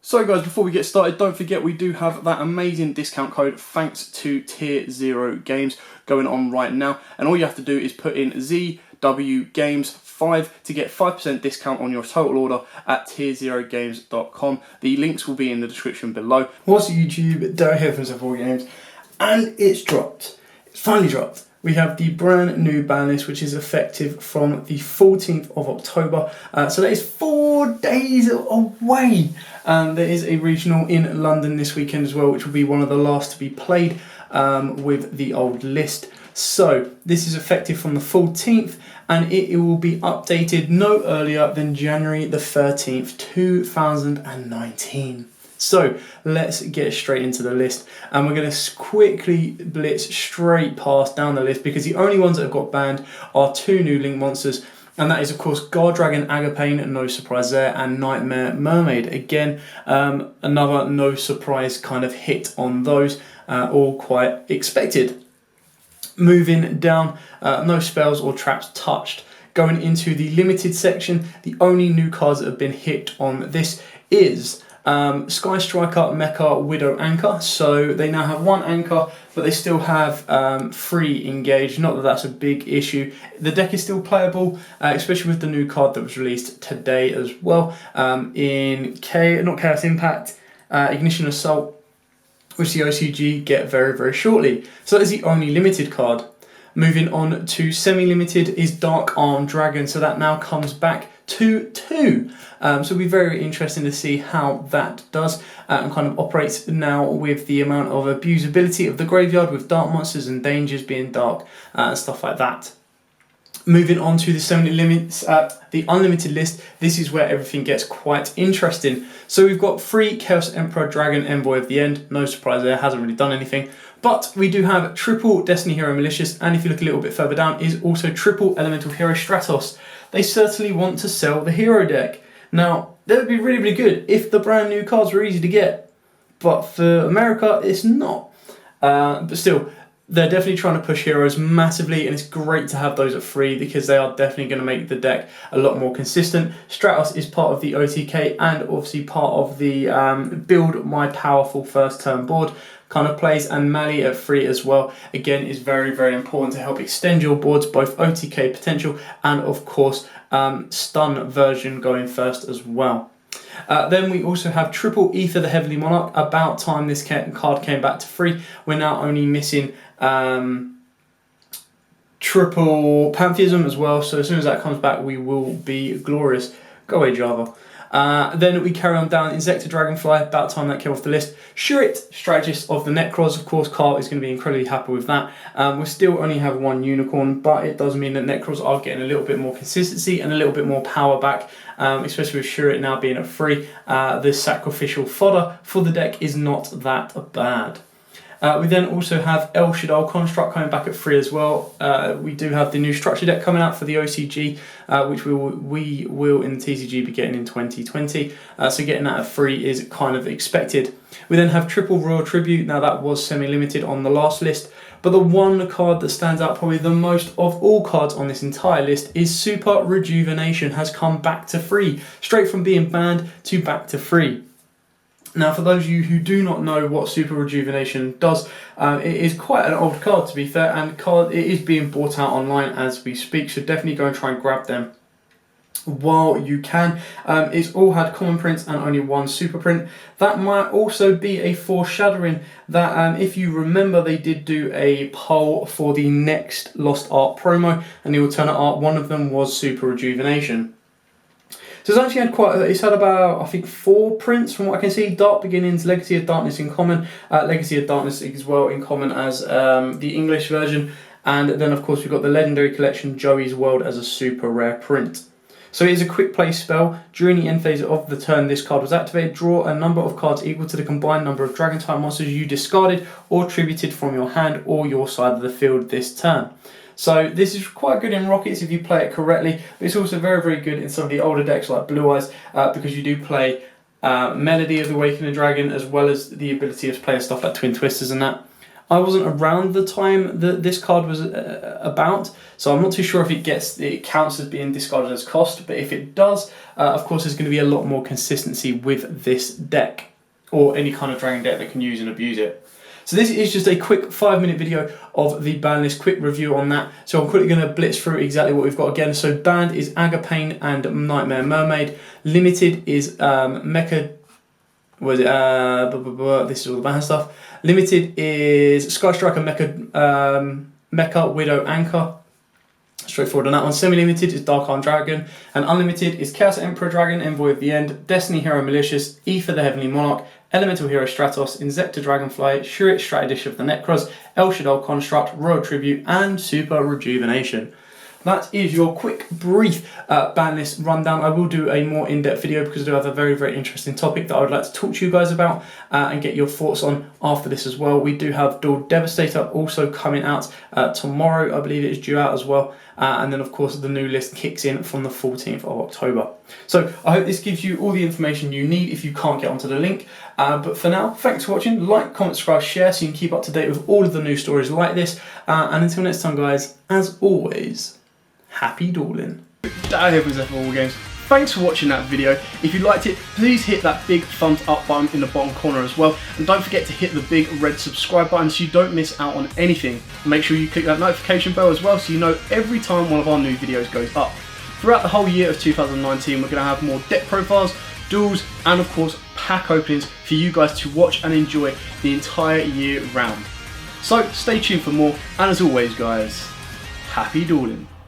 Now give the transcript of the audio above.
So guys, before we get started, don't forget we do have that amazing discount code thanks to Tier 0 Games going on right now. And all you have to do is put in ZWGames5 to get 5% discount on your total order at tier0games.com. The links will be in the description below. What's YouTube? Derek here from 4 Games, and it's dropped. It's finally dropped. We have the brand new ban list, which is effective from the 14th of October. So that is 4 days away. There is a regional in London this weekend as well, which will be one of the last to be played with the old list. So this is effective from the 14th, and it will be updated no earlier than January the 13th, 2019. So let's get straight into the list, and we're going to quickly blitz straight past down the list because the only ones that have got banned are 2 new Link monsters, and that is of course God Dragon Agapane, no surprise there, and Nightmare Mermaid. Again, another no surprise kind of hit on those, all quite expected. Moving down, no spells or traps touched. Going into the limited section, the only new cards that have been hit on this is Sky Striker, Mecha, Widow Anchor. So they now have 1 anchor, but they still have 3 engaged. Not that that's a big issue. The deck is still playable, especially with the new card that was released today as well. In not Chaos Impact, Ignition Assault, which the OCG get very, very shortly. So that is the only limited card. Moving on to semi-limited is Dark Arm Dragon. So that now comes back to 2. So it'll be very interesting to see how that does and kind of operates now with the amount of abusability of the graveyard with dark monsters and dangers being dark and stuff like that. Moving on to the the unlimited list, this is where everything gets quite interesting. So we've got 3 Chaos Emperor Dragon Envoy of the End, no surprise there, hasn't really done anything. But we do have triple Destiny Hero Malicious, and if you look a little bit further down, is also triple Elemental Hero Stratos. They certainly want to sell the hero deck. Now, that would be really, really good if the brand new cards were easy to get. But for America, it's not. But still, they're definitely trying to push heroes massively, and it's great to have those at free because they are definitely going to make the deck a lot more consistent. Stratos is part of the OTK and obviously part of the build my powerful first turn board kind of plays, and Mali at free as well. Again, is very, very important to help extend your boards, both OTK potential and of course stun version going first as well. Then we also have triple Ether the Heavenly Monarch. About time this card came back to free. We're now only missing triple Pantheism as well, so as soon as that comes back we will be glorious. Go away Java. Then we carry on down, Insecta Dragonfly, about time that came off the list. Shurit, Strategist of the Necros, of course Carl is going to be incredibly happy with that. We still only have 1 Unicorn, but it does mean that Necros are getting a little bit more consistency and a little bit more power back, especially with Shurit now being at free. The sacrificial fodder for the deck is not that bad. We then also have El Shaddai Construct coming back at free as well. We do have the new structure deck coming out for the OCG, which we will in the TCG be getting in 2020. So getting that at free is kind of expected. We then have triple Royal Tribute. Now that was semi-limited on the last list, but the one card that stands out probably the most of all cards on this entire list is Super Rejuvenation has come back to free, straight from being banned to back to free. Now, for those of you who do not know what Super Rejuvenation does, it is quite an old card to be fair, and it is being bought out online as we speak, so definitely go and try and grab them while you can. It's all had common prints and only 1 super print. That might also be a foreshadowing that if you remember, they did do a poll for the next Lost Art promo, and the alternate art, one of them was Super Rejuvenation. So it's actually had it's had about, I think, 4 prints from what I can see. Dark Beginnings, Legacy of Darkness in common, Legacy of Darkness as well in common as the English version, and then of course we've got the Legendary Collection Joey's World as a super rare print. So it is a quick play spell. During the end phase of the turn this card was activated, draw a number of cards equal to the combined number of dragon type monsters you discarded or tributed from your hand or your side of the field this turn. So this is quite good in Rockets if you play it correctly, but it's also very, very good in some of the older decks like Blue Eyes because you do play Melody of the Awakening Dragon as well as the ability of playing stuff like Twin Twisters and that. I wasn't around the time that this card was about, so I'm not too sure if it counts as being discarded as cost, but if it does, of course there's going to be a lot more consistency with this deck, or any kind of dragon deck that can use and abuse it. So this is just a quick 5-minute video of the ban list, quick review on that. So I'm quickly going to blitz through exactly what we've got again. So banned is Agapane and Nightmare Mermaid. Limited is Mecha... Was it? This is all the banned stuff. Limited is Sky Striker, Mecha, Widow, Anchor. Straightforward on that one. Semi-limited is Dark Arm Dragon, and unlimited is Chaos Emperor Dragon, Envoy of the End, Destiny Hero Malicious, Aether the Heavenly Monarch, Elemental Hero Stratos, Insector Dragonfly, Shurit Strategish of the Necros, El Shaddai Construct, Royal Tribute, and Super Rejuvenation. That is your quick, brief ban list rundown. I will do a more in-depth video because I do have a very, very interesting topic that I would like to talk to you guys about and get your thoughts on after this as well. We do have Duel Devastator also coming out tomorrow. I believe it is due out as well. And then, of course, the new list kicks in from the 14th of October. So I hope this gives you all the information you need if you can't get onto the link. But for now, thanks for watching. Like, comment, subscribe, share so you can keep up to date with all of the new stories like this. And until next time, guys, as always, happy dueling. That here was War Games. Thanks for watching that video. If you liked it, please hit that big thumbs up button in the bottom corner as well. And don't forget to hit the big red subscribe button so you don't miss out on anything. Make sure you click that notification bell as well so you know every time one of our new videos goes up. Throughout the whole year of 2019, we're going to have more deck profiles, duels, and of course pack openings for you guys to watch and enjoy the entire year round. So stay tuned for more, and as always guys, happy dueling.